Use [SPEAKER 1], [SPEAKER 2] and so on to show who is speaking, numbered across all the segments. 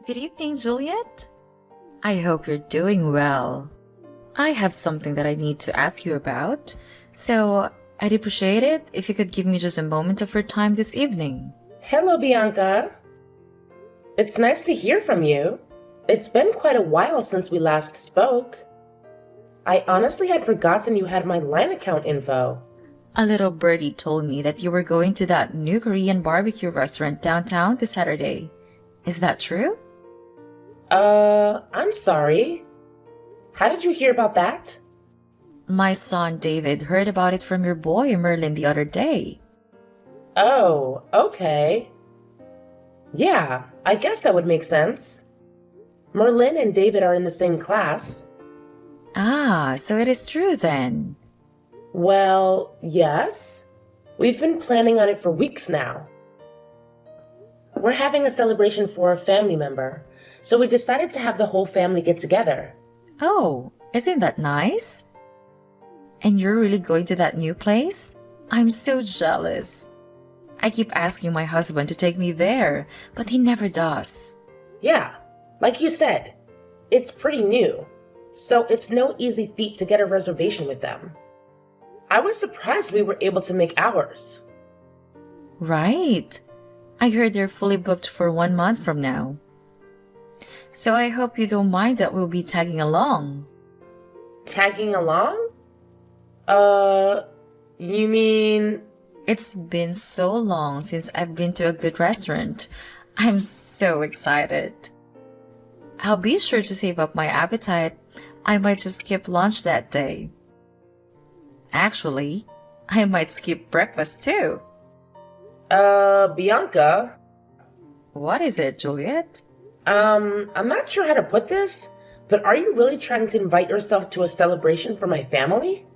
[SPEAKER 1] Good evening, Juliet. I hope you're doing well. I have something that I need to ask you about, so I'd appreciate it if you could give me just a moment of your time this evening.
[SPEAKER 2] Hello, Bianca. It's nice to hear from you. It's been quite a while since we last spoke. I honestly had forgotten you had my line account info.
[SPEAKER 1] A little birdie told me that you were going to that new Korean barbecue restaurant downtown this Saturday. Is that true?
[SPEAKER 2] I'm sorry. How did you hear about that?
[SPEAKER 1] My son David heard about it from your boy Merlin the other day.
[SPEAKER 2] Oh, okay. Yeah, I guess that would make sense. Merlin and David are in the same class.
[SPEAKER 1] Ah, so it is true then.
[SPEAKER 2] Well, yes. We've been planning on it for weeks now. We're having a celebration for a family member, so we decided to have the whole family get together.
[SPEAKER 1] Oh, isn't that nice? And you're really going to that new place? I'm so jealous. I keep asking my husband to take me there, but he never does.
[SPEAKER 2] Yeah, like you said, it's pretty new, so it's no easy feat to get a reservation with them. I was surprised we were able to make ours.
[SPEAKER 1] Right. I heard they're fully booked for 1 month from now. So I hope you don't mind that we'll be tagging along.
[SPEAKER 2] Tagging along? You mean...
[SPEAKER 1] It's been so long since I've been to a good restaurant. I'm so excited. I'll be sure to save up my appetite. I might just skip lunch that day. Actually, I might skip breakfast too.
[SPEAKER 2] Bianca?
[SPEAKER 1] What is it, Juliet?
[SPEAKER 2] I'm not sure how to put this, but are you really trying to invite yourself to a celebration for my family?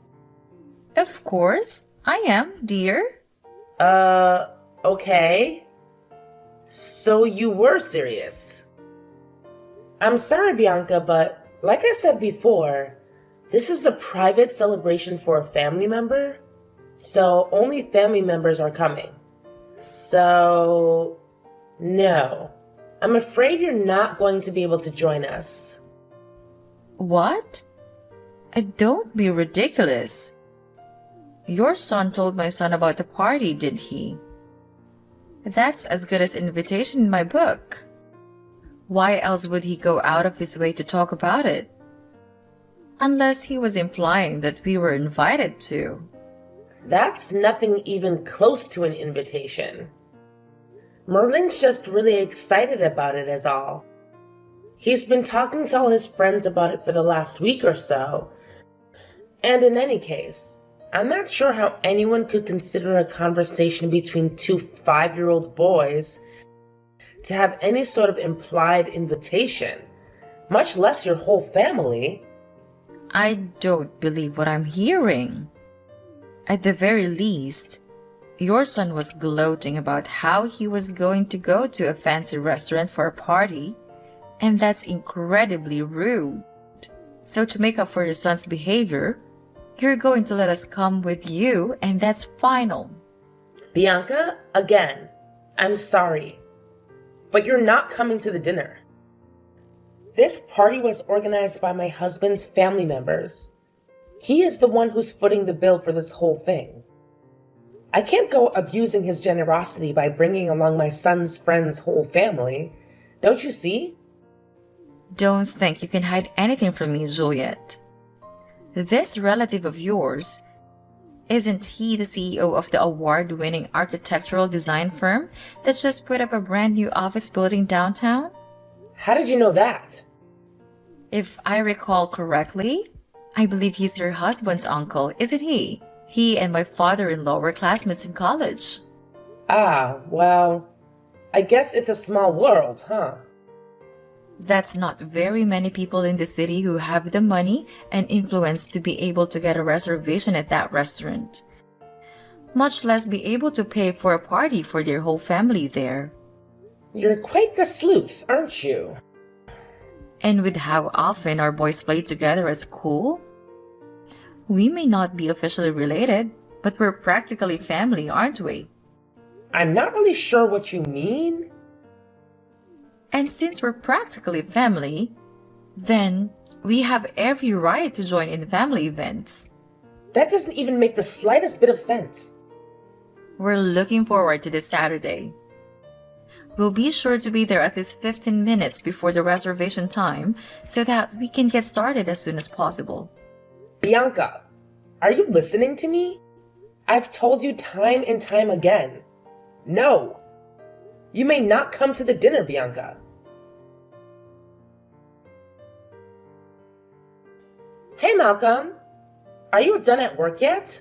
[SPEAKER 1] Of course, I am, dear.
[SPEAKER 2] Okay. So you were serious. I'm sorry, Bianca, but like I said before, this is a private celebration for a family member, so only family members are coming. So, no. I'm afraid you're not going to be able to join us.
[SPEAKER 1] What? Don't be ridiculous. Your son told my son about the party, didn't he? That's as good as invitation in my book. Why else would he go out of his way to talk about it? Unless he was implying that we were invited to.
[SPEAKER 2] That's nothing even close to an invitation. Merlin's just really excited about it is all. He's been talking to all his friends about it for the last week or so. And in any case, I'm not sure how anyone could consider a conversation between two 5-year-old boys to have any sort of implied invitation, much less your whole family.
[SPEAKER 1] I don't believe what I'm hearing. At the very least, your son was gloating about how he was going to go to a fancy restaurant for a party, and that's incredibly rude. So to make up for your son's behavior, you're going to let us come with you, and that's final.
[SPEAKER 2] Bianca, again, I'm sorry, but you're not coming to the dinner. This party was organized by my husband's family members. He is the one who's footing the bill for this whole thing. I can't go abusing his generosity by bringing along my son's friend's whole family. Don't you see?
[SPEAKER 1] Don't think you can hide anything from me, Juliet. This relative of yours, isn't he the CEO of the award-winning architectural design firm that just put up a brand new office building downtown?
[SPEAKER 2] How did you know that?
[SPEAKER 1] If I recall correctly, I believe he's your husband's uncle, isn't he? He and my father-in-law were classmates in college.
[SPEAKER 2] Ah, well, I guess it's a small world, huh?
[SPEAKER 1] That's not very many people in the city who have the money and influence to be able to get a reservation at that restaurant, much less be able to pay for a party for their whole family there.
[SPEAKER 2] You're quite the sleuth, aren't you?
[SPEAKER 1] And with how often our boys play together at school, we may not be officially related, but we're practically family, aren't we?
[SPEAKER 2] I'm not really sure what you mean.
[SPEAKER 1] And since we're practically family, then we have every right to join in family events.
[SPEAKER 2] That doesn't even make the slightest bit of sense.
[SPEAKER 1] We're looking forward to this Saturday. We'll be sure to be there at least 15 minutes before the reservation time so that we can get started as soon as possible.
[SPEAKER 2] Bianca, are you listening to me? I've told you time and time again. No. You may not come to the dinner, Bianca. Hey, Malcolm. Are you done at work yet?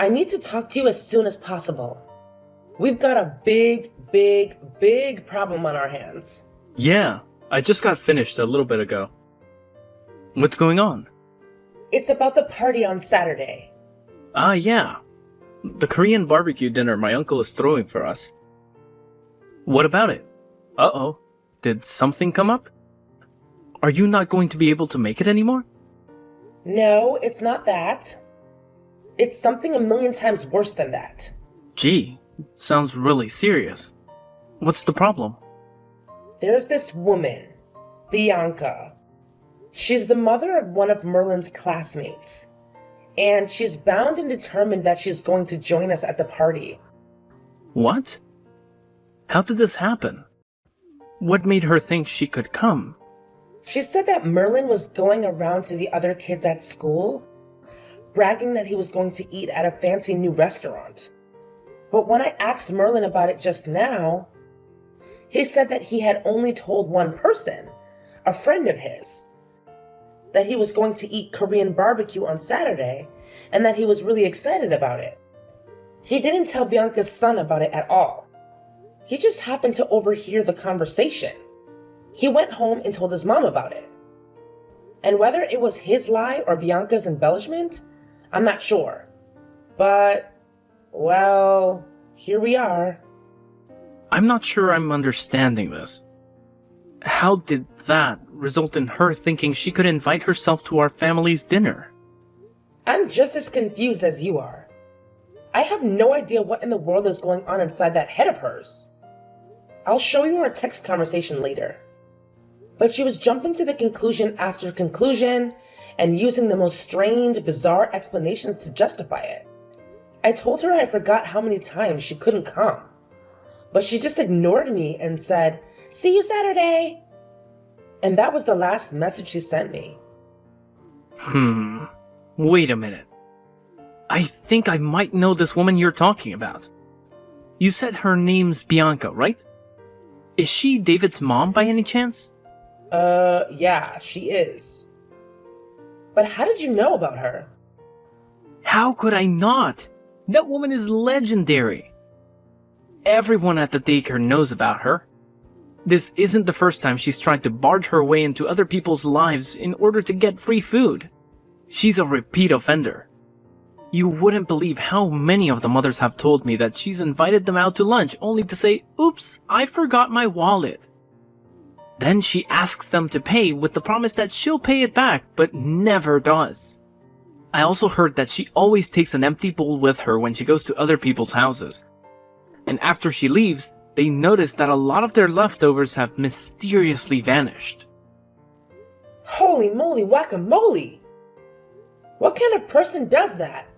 [SPEAKER 2] I need to talk to you as soon as possible. We've got a big problem on our hands.
[SPEAKER 3] Yeah, I just got finished a little bit ago. What's going on?
[SPEAKER 2] It's about the party on Saturday.
[SPEAKER 3] Ah, yeah. The Korean barbecue dinner my uncle is throwing for us. What about it? Uh-oh. Did something come up? Are you not going to be able to make it anymore?
[SPEAKER 2] No, it's not that. It's something a million times worse than that.
[SPEAKER 3] Gee, sounds really serious. What's the problem?
[SPEAKER 2] There's this woman, Bianca. She's the mother of one of Merlin's classmates. And she's bound and determined that she's going to join us at the party.
[SPEAKER 3] What? How did this happen? What made her think she could come?
[SPEAKER 2] She said that Merlin was going around to the other kids at school, bragging that he was going to eat at a fancy new restaurant. But when I asked Merlin about it just now, he said that he had only told one person, a friend of his, that he was going to eat Korean barbecue on Saturday and that he was really excited about it. He didn't tell Bianca's son about it at all. He just happened to overhear the conversation. He went home and told his mom about it. And whether it was his lie or Bianca's embellishment, I'm not sure. But, well, here we are.
[SPEAKER 3] I'm not sure I'm understanding this. How did that result in her thinking she could invite herself to our family's dinner?
[SPEAKER 2] I'm just as confused as you are. I have no idea what in the world is going on inside that head of hers. I'll show you our text conversation later. But she was jumping to the conclusion after conclusion and using the most strained, bizarre explanations to justify it. I told her I forgot how many times she couldn't come. But she just ignored me and said, "See you Saturday." And that was the last message she sent me.
[SPEAKER 3] Wait a minute. I think I might know this woman you're talking about. You said her name's Bianca, right? Is she David's mom by any chance?
[SPEAKER 2] Yeah, she is. But how did you know about her?
[SPEAKER 3] How could I not? That woman is legendary. Everyone at the daycare knows about her. This isn't the first time she's tried to barge her way into other people's lives in order to get free food. She's a repeat offender. You wouldn't believe how many of the mothers have told me that she's invited them out to lunch only to say, "Oops, I forgot my wallet." Then she asks them to pay with the promise that she'll pay it back, but never does. I also heard that she always takes an empty bowl with her when she goes to other people's houses. And after she leaves, they notice that a lot of their leftovers have mysteriously vanished.
[SPEAKER 2] Holy moly whack-a-mole! What kind of person does that?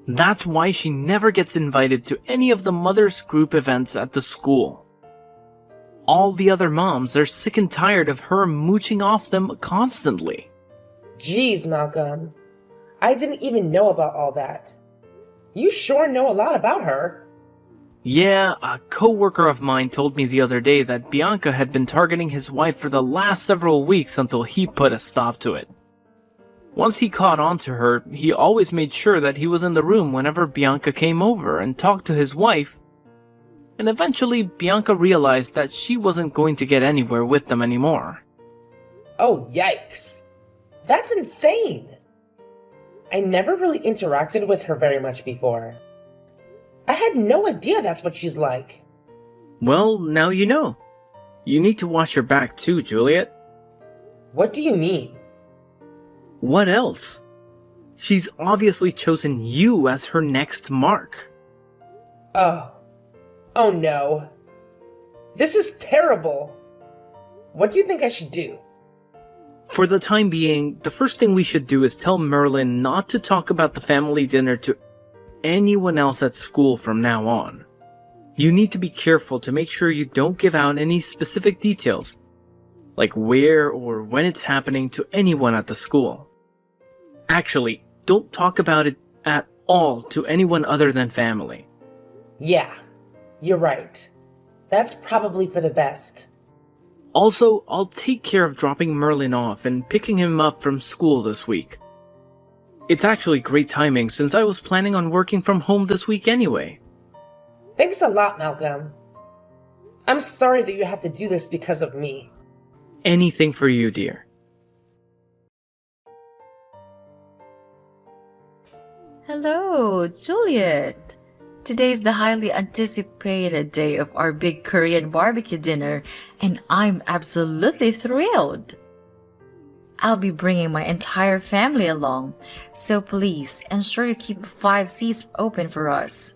[SPEAKER 3] That's why she never gets invited to any of the mothers' group events at the school. All the other moms are sick and tired of her mooching off them constantly.
[SPEAKER 2] Jeez, Malcolm. I didn't even know about all that. You sure know a lot about her.
[SPEAKER 3] Yeah, a co-worker of mine told me the other day that Bianca had been targeting his wife for the last several weeks until he put a stop to it. Once he caught on to her, he always made sure that he was in the room whenever Bianca came over and talked to his wife. And eventually, Bianca realized that she wasn't going to get anywhere with them anymore.
[SPEAKER 2] Oh, yikes. That's insane. I never really interacted with her very much before. I had no idea that's what she's like.
[SPEAKER 3] Well, now you know. You need to watch your back too, Juliet.
[SPEAKER 2] What do you mean?
[SPEAKER 3] What else? She's obviously chosen you as her next mark.
[SPEAKER 2] Oh no. This is terrible. What do you think I should do?
[SPEAKER 3] For the time being, the first thing we should do is tell Merlin not to talk about the family dinner to anyone else at school from now on. You need to be careful to make sure you don't give out any specific details, like where or when it's happening, to anyone at the school. Actually, don't talk about it at all to anyone other than family.
[SPEAKER 2] Yeah, you're right. That's probably for the best.
[SPEAKER 3] Also, I'll take care of dropping Merlin off and picking him up from school this week. It's actually great timing since I was planning on working from home this week anyway.
[SPEAKER 2] Thanks a lot, Malcolm. I'm sorry that you have to do this because of me.
[SPEAKER 3] Anything for you, dear.
[SPEAKER 1] Hello, Juliet. Today's the highly anticipated day of our big Korean barbecue dinner, and I'm absolutely thrilled. I'll be bringing my entire family along, so please ensure you keep 5 seats open for us.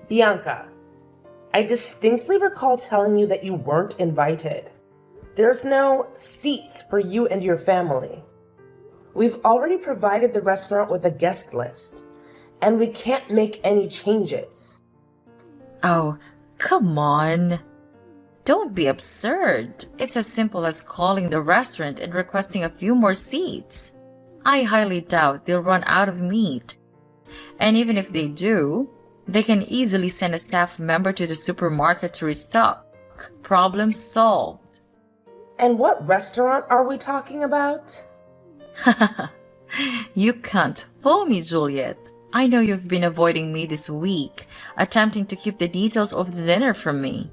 [SPEAKER 2] Bianca, I distinctly recall telling you that you weren't invited. There's no seats for you and your family. We've already provided the restaurant with a guest list, and we can't make any changes.
[SPEAKER 1] Oh, come on. Don't be absurd. It's as simple as calling the restaurant and requesting a few more seats. I highly doubt they'll run out of meat. And even if they do, they can easily send a staff member to the supermarket to restock. Problem solved.
[SPEAKER 2] And what restaurant are we talking about?
[SPEAKER 1] You can't fool me, Juliet. I know you've been avoiding me this week, attempting to keep the details of the dinner from me.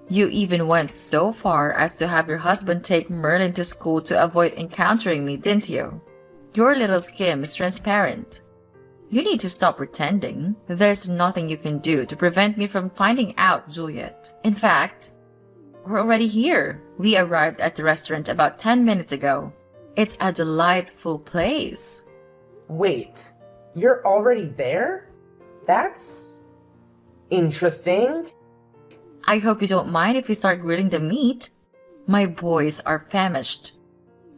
[SPEAKER 1] You even went so far as to have your husband take Merlin to school to avoid encountering me, didn't you? Your little scheme is transparent. You need to stop pretending. There's nothing you can do to prevent me from finding out, Juliet. In fact, we're already here. We arrived at the restaurant about 10 minutes ago. It's a delightful place.
[SPEAKER 2] Wait, you're already there? That's interesting.
[SPEAKER 1] I hope you don't mind if we start grilling the meat. My boys are famished.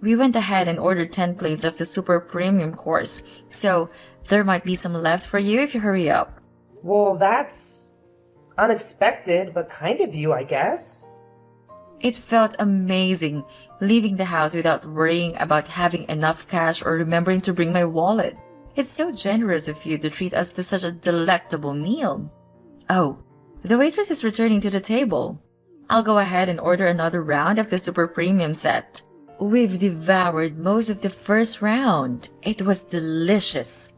[SPEAKER 1] We went ahead and ordered 10 plates of the super premium course, so there might be some left for you if you hurry up.
[SPEAKER 2] Well, that's unexpected, but kind of you, I guess.
[SPEAKER 1] It felt amazing leaving the house without worrying about having enough cash or remembering to bring my wallet. It's so generous of you to treat us to such a delectable meal. Oh, the waitress is returning to the table. I'll go ahead and order another round of the super premium set. We've devoured most of the first round. It was delicious.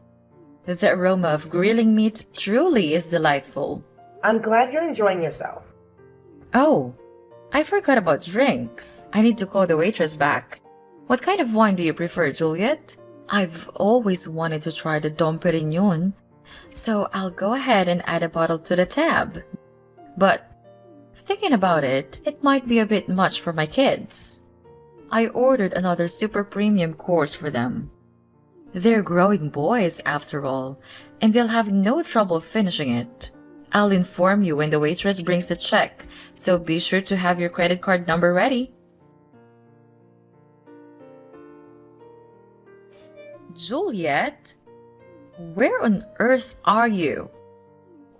[SPEAKER 1] The aroma of grilling meat truly is delightful.
[SPEAKER 2] I'm glad you're enjoying yourself.
[SPEAKER 1] Oh, I forgot about drinks. I need to call the waitress back. What kind of wine do you prefer, Juliet? I've always wanted to try the Dom Perignon, so I'll go ahead and add a bottle to the tab. But thinking about it, it might be a bit much for my kids. I ordered another super premium course for them. They're growing boys after all, and they'll have no trouble finishing it. I'll inform you when the waitress brings the check, so be sure to have your credit card number ready. Juliet? Where on earth are you?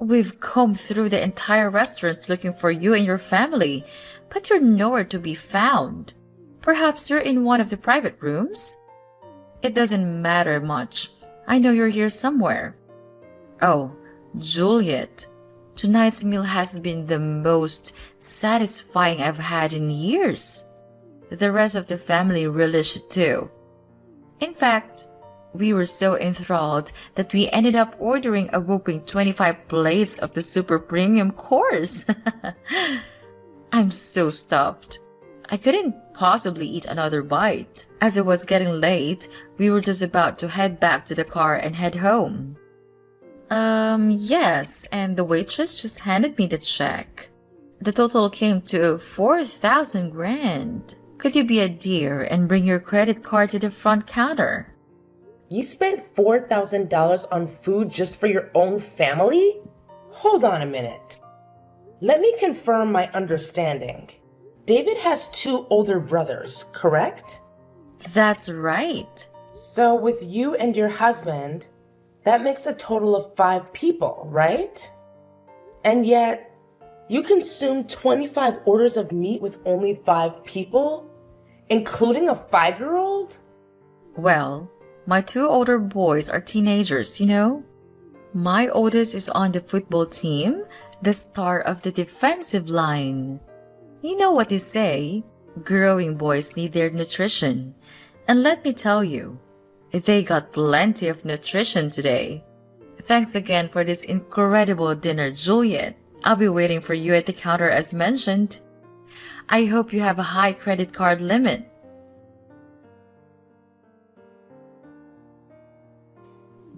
[SPEAKER 1] We've combed through the entire restaurant looking for you and your family, but you're nowhere to be found. Perhaps you're in one of the private rooms? It doesn't matter much. I know you're here somewhere. Oh, Juliet, tonight's meal has been the most satisfying I've had in years. The rest of the family relished it too. In fact, we were so enthralled that we ended up ordering a whopping 25 plates of the super premium course. I'm so stuffed. I couldn't possibly eat another bite. As it was getting late, we were just about to head back to the car and head home. Yes, and the waitress just handed me the check. The total came to 4,000 grand. Could you be a dear and bring your credit card to the front counter?
[SPEAKER 2] You spent $4,000 on food just for your own family? Hold on a minute. Let me confirm my understanding. David has two older brothers, correct?
[SPEAKER 1] That's right.
[SPEAKER 2] So with you and your husband, that makes a total of 5 people, right? And yet, you consumed 25 orders of meat with only 5 people, including a 5-year-old?
[SPEAKER 1] Well, my 2 older boys are teenagers, you know? My oldest is on the football team, the star of the defensive line. You know what they say, growing boys need their nutrition. And let me tell you, they got plenty of nutrition today. Thanks again for this incredible dinner, Juliet. I'll be waiting for you at the counter as mentioned. I hope you have a high credit card limit.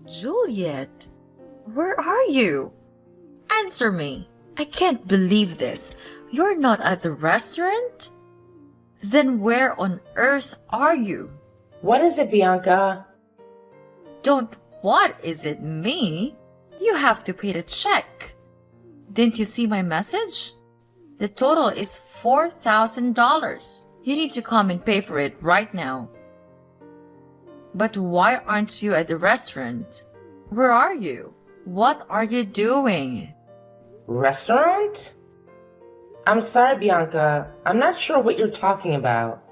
[SPEAKER 1] Juliet, where are you? Answer me. I can't believe this. You're not at the restaurant? Then where on earth are you?
[SPEAKER 2] What is it, Bianca?
[SPEAKER 1] Don't what is it me? You have to pay the check. Didn't you see my message? The total is $4,000. You need to come and pay for it right now. But why aren't you at the restaurant? Where are you? What are you doing?
[SPEAKER 2] Restaurant? I'm sorry, Bianca. I'm not sure what you're talking about.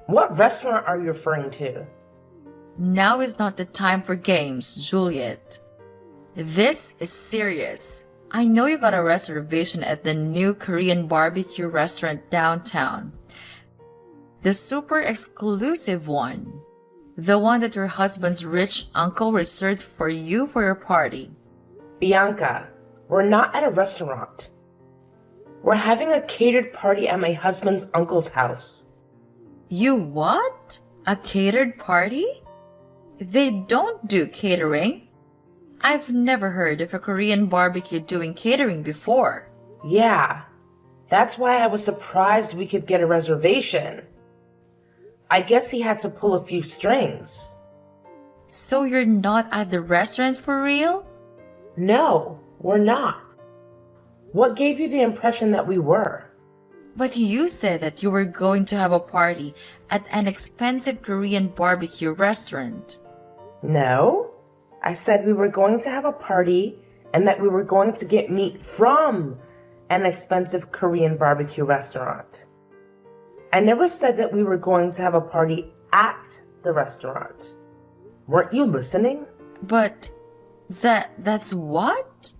[SPEAKER 2] What restaurant are you referring to?
[SPEAKER 1] Now is not the time for games, Juliet. This is serious. I know you got a reservation at the new Korean barbecue restaurant downtown. The super exclusive one. The one that your husband's rich uncle reserved for you for your party.
[SPEAKER 2] Bianca, we're not at a restaurant. We're having a catered party at my husband's uncle's house.
[SPEAKER 1] You what? A catered party? They don't do catering. I've never heard of a Korean barbecue doing catering before.
[SPEAKER 2] Yeah, that's why I was surprised we could get a reservation. I guess he had to pull a few strings.
[SPEAKER 1] So you're not at the restaurant for real?
[SPEAKER 2] No, we're not. What gave you the impression that we were?
[SPEAKER 1] But you said that you were going to have a party at an expensive Korean barbecue restaurant.
[SPEAKER 2] No, I said we were going to have a party and that we were going to get meat from an expensive Korean barbecue restaurant. I never said that we were going to have a party at the restaurant. Weren't you listening?
[SPEAKER 1] But that's what?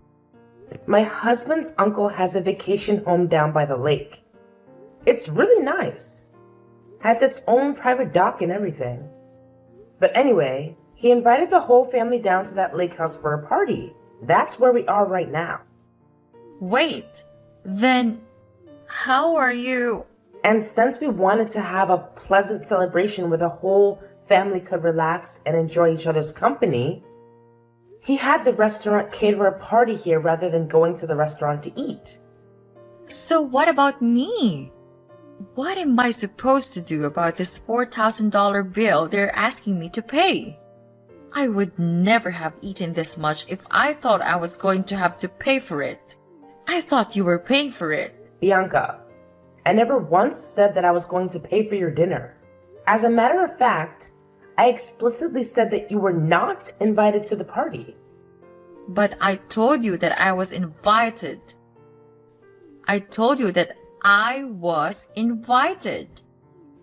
[SPEAKER 2] My husband's uncle has a vacation home down by the lake. It's really nice. Has its own private dock and everything. But anyway, he invited the whole family down to that lake house for a party. That's where we are right now.
[SPEAKER 1] Wait, then how are you?
[SPEAKER 2] And since we wanted to have a pleasant celebration where the whole family could relax and enjoy each other's company, he had the restaurant cater a party here rather than going to the restaurant to eat.
[SPEAKER 1] So what about me? What am I supposed to do about this $4,000 bill they're asking me to pay? I would never have eaten this much if I thought I was going to have to pay for it. I thought you were paying for it.
[SPEAKER 2] Bianca, I never once said that I was going to pay for your dinner. As a matter of fact, I explicitly said that you were not invited to the party.
[SPEAKER 1] But I told you that I was invited. I told you that I was invited.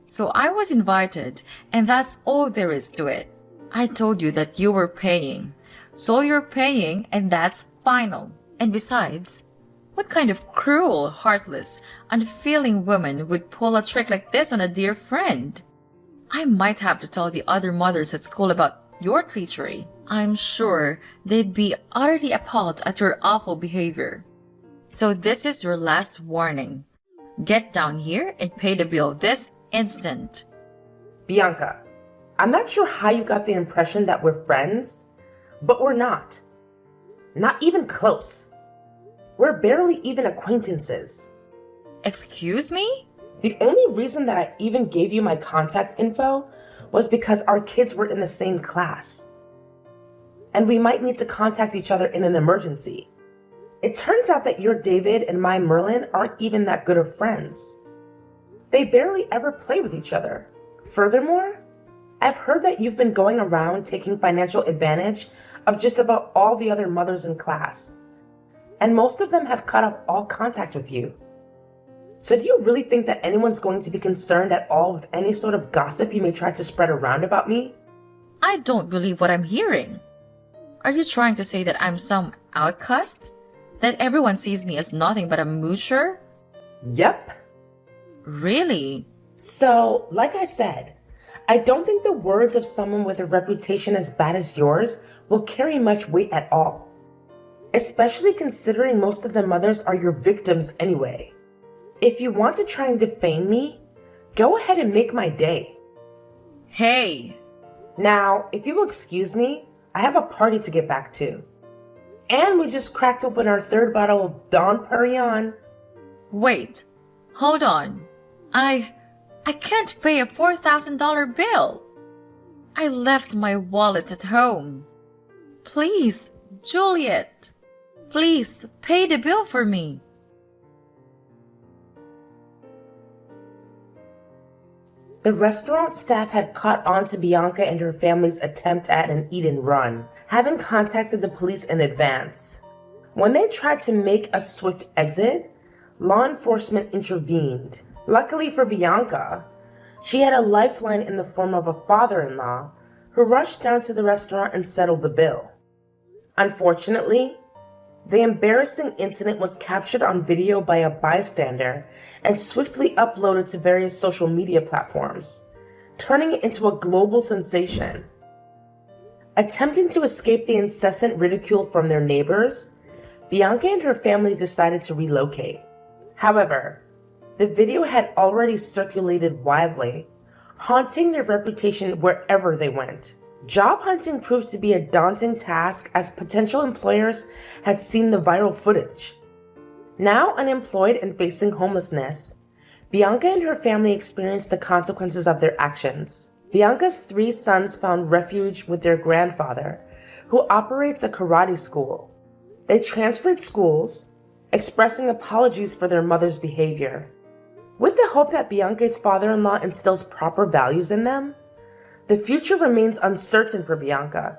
[SPEAKER 1] So I was invited, and that's all there is to it. I told you that you were paying. So you're paying, and that's final. And besides, what kind of cruel, heartless, unfeeling woman would pull a trick like this on a dear friend? I might have to tell the other mothers at school about your treachery. I'm sure they'd be utterly appalled at your awful behavior. So this is your last warning. Get down here and pay the bill this instant.
[SPEAKER 2] Bianca, I'm not sure how you got the impression that we're friends, but we're not. Not even close. We're barely even acquaintances.
[SPEAKER 1] Excuse me?
[SPEAKER 2] The only reason that I even gave you my contact info was because our kids were in the same class. And we might need to contact each other in an emergency. It turns out that your David and my Merlin aren't even that good of friends. They barely ever play with each other. Furthermore, I've heard that you've been going around taking financial advantage of just about all the other mothers in class, and most of them have cut off all contact with you. So do you really think that anyone's going to be concerned at all with any sort of gossip you may try to spread around about me?
[SPEAKER 1] I don't believe what I'm hearing. Are you trying to say that I'm some outcast? That everyone sees me as nothing but a moocher?
[SPEAKER 2] Yep.
[SPEAKER 1] Really?
[SPEAKER 2] So, like I said, I don't think the words of someone with a reputation as bad as yours will carry much weight at all. Especially considering most of the mothers are your victims anyway. If you want to try and defame me, go ahead and make my day.
[SPEAKER 1] Hey!
[SPEAKER 2] Now, if you will excuse me, I have a party to get back to. And we just cracked open our third bottle of Dom Perignon.
[SPEAKER 1] Wait, hold on. I can't pay a $4,000 bill. I left my wallet at home. Please, Juliet, please pay the bill for me.
[SPEAKER 2] The restaurant staff had caught on to Bianca and her family's attempt at an eat and run, having contacted the police in advance. When they tried to make a swift exit, law enforcement intervened. Luckily for Bianca, she had a lifeline in the form of a father-in-law who rushed down to the restaurant and settled the bill. Unfortunately, the embarrassing incident was captured on video by a bystander and swiftly uploaded to various social media platforms, turning it into a global sensation. Attempting to escape the incessant ridicule from their neighbors, Bianca and her family decided to relocate. However, the video had already circulated widely, haunting their reputation wherever they went. Job hunting proved to be a daunting task as potential employers had seen the viral footage. Now unemployed and facing homelessness, Bianca and her family experienced the consequences of their actions. Bianca's 3 sons found refuge with their grandfather, who operates a karate school. They transferred schools, expressing apologies for their mother's behavior. With the hope that Bianca's father-in-law instills proper values in them, the future remains uncertain for Bianca,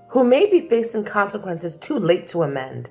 [SPEAKER 2] who may be facing consequences too late to amend.